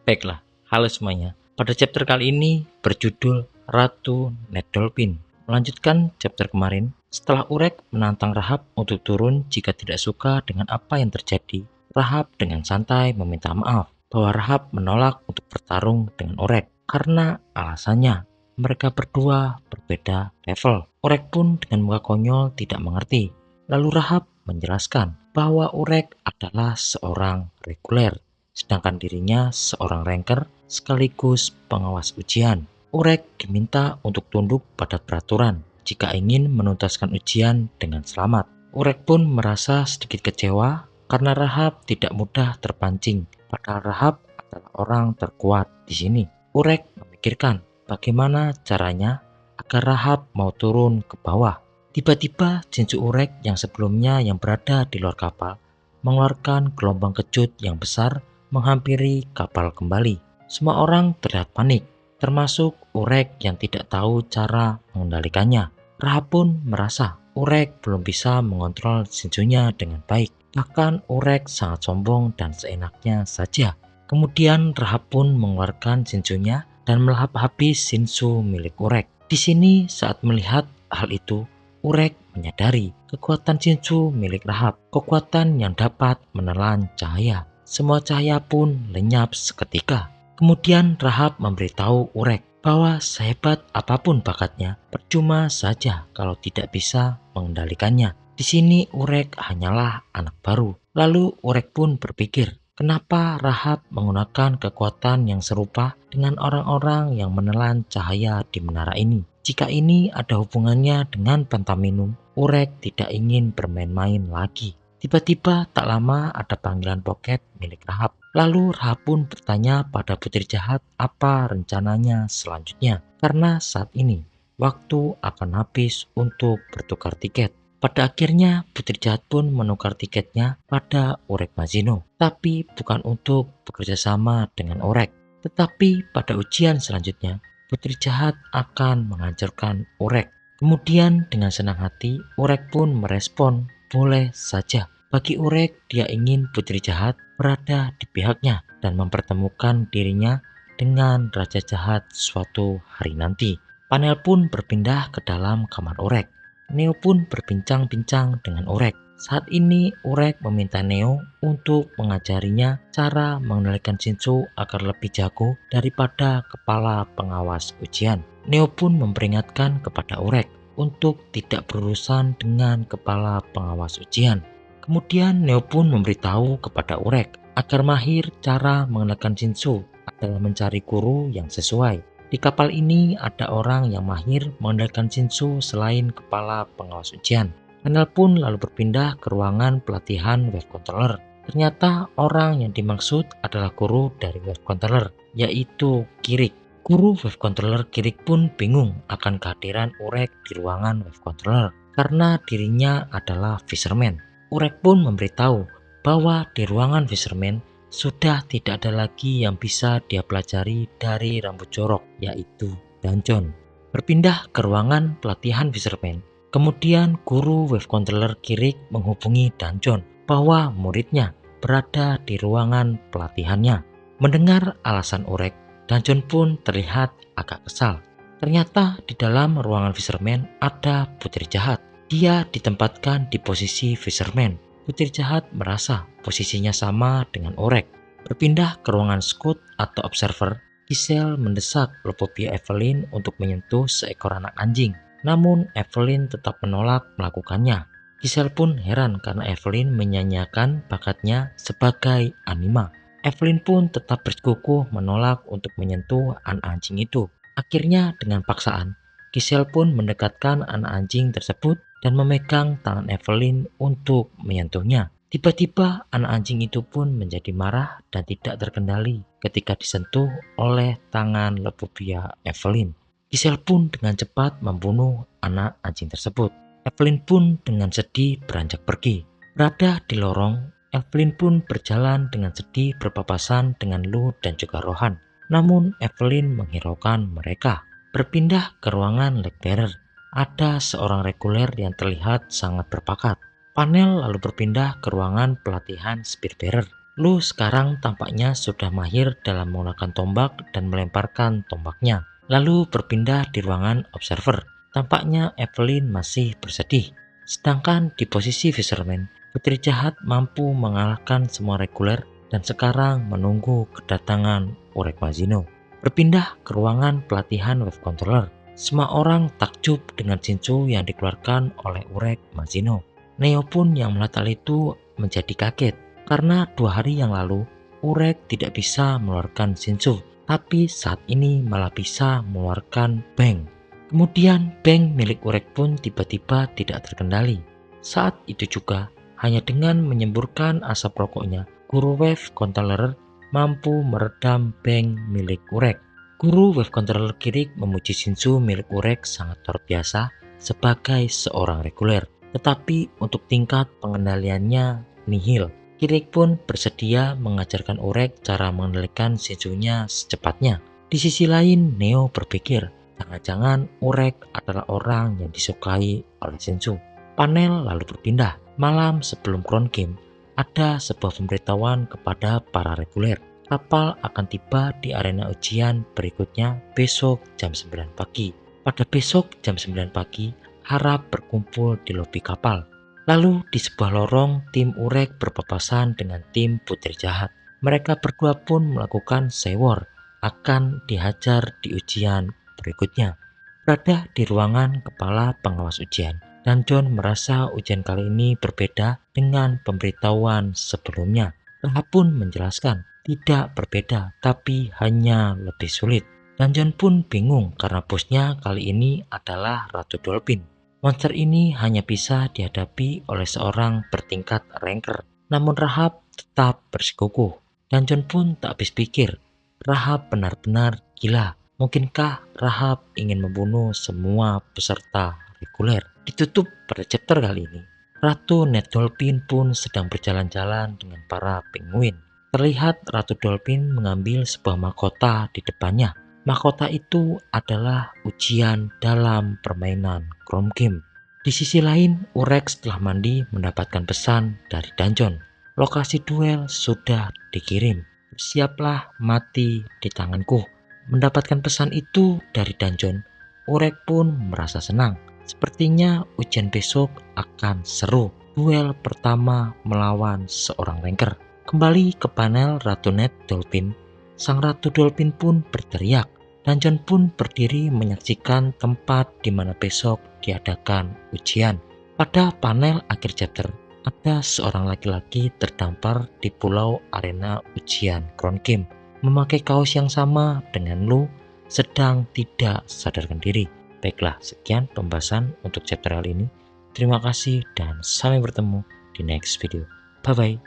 Baiklah, halo semuanya. Pada chapter kali ini berjudul Ratu Nedolphin. Melanjutkan chapter kemarin, setelah Urek menantang Rahab untuk turun jika tidak suka dengan apa yang terjadi, Rahab dengan santai meminta maaf bahwa Rahab menolak untuk bertarung dengan Urek karena alasannya mereka berdua berbeda level. Urek pun dengan muka konyol tidak mengerti. Lalu Rahab menjelaskan bahwa Urek adalah seorang reguler, sedangkan dirinya seorang ranker sekaligus pengawas ujian. Urek diminta untuk tunduk pada peraturan jika ingin menuntaskan ujian dengan selamat. Urek pun merasa sedikit kecewa karena Rahab tidak mudah terpancing, padahal Rahab adalah orang terkuat di sini. Urek memikirkan bagaimana caranya agar Rahab mau turun ke bawah. Tiba-tiba Jinsu Urek yang sebelumnya yang berada di luar kapal mengeluarkan gelombang kejut yang besar menghampiri kapal kembali. Semua orang terlihat panik, termasuk Urek yang tidak tahu cara mengendalikannya. Rahab pun merasa Urek belum bisa mengontrol Shinsu-nya dengan baik. Bahkan Urek sangat sombong dan seenaknya saja. Kemudian Rahab pun mengeluarkan Shinsu-nya dan melahap habis Shinsu milik Urek. Di sini saat melihat hal itu, Urek menyadari kekuatan Shinsu milik Rahab, kekuatan yang dapat menelan cahaya. Semua cahaya pun lenyap seketika. Kemudian Rahab memberitahu Urek bahwa sehebat apapun bakatnya, percuma saja kalau tidak bisa mengendalikannya. Di sini Urek hanyalah anak baru. Lalu Urek pun berpikir, kenapa Rahab menggunakan kekuatan yang serupa dengan orang-orang yang menelan cahaya di menara ini? Jika ini ada hubungannya dengan pentaminum, Urek tidak ingin bermain-main lagi. Tiba-tiba tak lama ada panggilan poket milik Rahab. Lalu Rahab pun bertanya pada putri jahat apa rencananya selanjutnya. Karena saat ini waktu akan habis untuk bertukar tiket. Pada akhirnya putri jahat pun menukar tiketnya pada Urek Mazino. Tapi bukan untuk bekerja sama dengan Urek. Tetapi pada ujian selanjutnya, putri jahat akan menghancurkan Urek. Kemudian dengan senang hati, Urek pun merespon, boleh saja. Bagi Urek, dia ingin putri jahat berada di pihaknya dan mempertemukan dirinya dengan raja jahat suatu hari nanti. Panel pun berpindah ke dalam kamar Urek. Neo pun berbincang-bincang dengan Urek. Saat ini Urek meminta Neo untuk mengajarinya cara mengendalikan Shinsu agar lebih jago daripada kepala pengawas ujian. Neo pun memperingatkan kepada Urek untuk tidak berurusan dengan kepala pengawas ujian. Kemudian Neo pun memberitahu kepada Urek agar mahir cara mengendalikan Shinsu adalah mencari guru yang sesuai. Di kapal ini ada orang yang mahir mengendalikan Shinsu selain kepala pengawas ujian. Panel pun lalu berpindah ke ruangan pelatihan wave controller. Ternyata orang yang dimaksud adalah guru dari wave controller, yaitu Kirik. Guru wave controller Kirik pun bingung akan kehadiran Urek di ruangan wave controller karena dirinya adalah fisherman. Urek pun memberitahu bahwa di ruangan fisherman sudah tidak ada lagi yang bisa dia pelajari dari rambut jorok, yaitu Dungeon. Berpindah ke ruangan pelatihan fisherman. Kemudian guru wave controller Kirik menghubungi Dungeon bahwa muridnya berada di ruangan pelatihannya. Mendengar alasan Urek, Dungeon pun terlihat agak kesal. Ternyata di dalam ruangan fisherman ada putri jahat. Dia ditempatkan di posisi fisherman. Putri jahat merasa posisinya sama dengan Urek. Berpindah ke ruangan scout atau observer, Giselle mendesak Lopopia Evelyn untuk menyentuh seekor anak anjing. Namun Evelyn tetap menolak melakukannya. Giselle pun heran karena Evelyn menyanyiakan bakatnya sebagai anima. Evelyn pun tetap bersikukuh menolak untuk menyentuh anak anjing itu. Akhirnya dengan paksaan, Giselle pun mendekatkan anak anjing tersebut dan memegang tangan Evelyn untuk menyentuhnya. Tiba-tiba anak anjing itu pun menjadi marah dan tidak terkendali ketika disentuh oleh tangan Lopopia Evelyn. Giselle pun dengan cepat membunuh anak anjing tersebut. Evelyn pun dengan sedih beranjak pergi. Berada di lorong, Evelyn pun berjalan dengan sedih berpapasan dengan Lu dan juga Rohan. Namun Evelyn menghiraukan mereka. Berpindah ke ruangan Legbearer. Ada seorang reguler yang terlihat sangat berbakat. Panel lalu berpindah ke ruangan pelatihan Spearbearer. Lu sekarang tampaknya sudah mahir dalam menggunakan tombak dan melemparkan tombaknya, lalu berpindah di ruangan observer. Tampaknya Evelyn masih bersedih. Sedangkan di posisi Fisherman, putri jahat mampu mengalahkan semua reguler dan sekarang menunggu kedatangan Urek Mazino. Berpindah ke ruangan pelatihan wave controller. Semua orang takjub dengan Shinsu yang dikeluarkan oleh Urek Mazino. Neo pun yang melihat hal itu menjadi kaget. Karena 2 hari yang lalu, Urek tidak bisa mengeluarkan Shinsu, tapi saat ini malah bisa mengeluarkan Bang. Kemudian Bang milik Urek pun tiba-tiba tidak terkendali. Saat itu juga, hanya dengan menyemburkan asap rokoknya, guru Wave Controller mampu meredam Bang milik Urek. Guru Wave Controller Kirik memuji Shinsu milik Urek sangat luar biasa sebagai seorang reguler, tetapi untuk tingkat pengendaliannya nihil. Kirik pun bersedia mengajarkan Urek cara mengendalikan Shinsu-nya secepatnya. Di sisi lain, Neo berpikir, jangan-jangan Urek adalah orang yang disukai oleh Shinsu. Panel lalu berpindah. Malam sebelum Crown Game, ada sebuah pemberitahuan kepada para reguler. Kapal akan tiba di arena ujian berikutnya besok jam 9 pagi. Pada besok jam 9 pagi, harap berkumpul di lobi kapal. Lalu di sebuah lorong, tim Urek berpapasan dengan tim Putri Jahat. Mereka berdua pun melakukan sewor, akan dihajar di ujian berikutnya. Berada di ruangan kepala pengawas ujian, dan John merasa ujian kali ini berbeda dengan pemberitahuan sebelumnya. Rahab pun menjelaskan, tidak berbeda, tapi hanya lebih sulit. Dan John pun bingung karena bosnya kali ini adalah Ratu Dolphin. Monster ini hanya bisa dihadapi oleh seorang bertingkat ranker. Namun Rahab tetap bersikukuh. Dan John pun tak habis pikir, Rahab benar-benar gila. Mungkinkah Rahab ingin membunuh semua peserta reguler? Ditutup pada chapter kali ini. Ratu Ned Dolphin pun sedang berjalan-jalan dengan para penguin. Terlihat Ratu Dolphin mengambil sebuah mahkota di depannya. Mahkota itu adalah ujian dalam permainan Crown Game. Di sisi lain, Urek setelah mandi mendapatkan pesan dari Dungeon. Lokasi duel sudah dikirim. Siaplah mati di tanganku. Mendapatkan pesan itu dari Dungeon, Urek pun merasa senang. Sepertinya ujian besok akan seru. Duel pertama melawan seorang ranker. Kembali ke panel Ratu Ned Dolphin. Sang Ratu Dolphin pun berteriak. Dan John pun berdiri menyaksikan tempat di mana besok diadakan ujian. Pada panel akhir chapter, ada seorang laki-laki terdampar di pulau arena ujian Crown Game, memakai kaos yang sama dengan Lu, sedang tidak sadarkan diri. Baiklah, sekian pembahasan untuk chapter kali ini. Terima kasih dan sampai bertemu di next video. Bye-bye.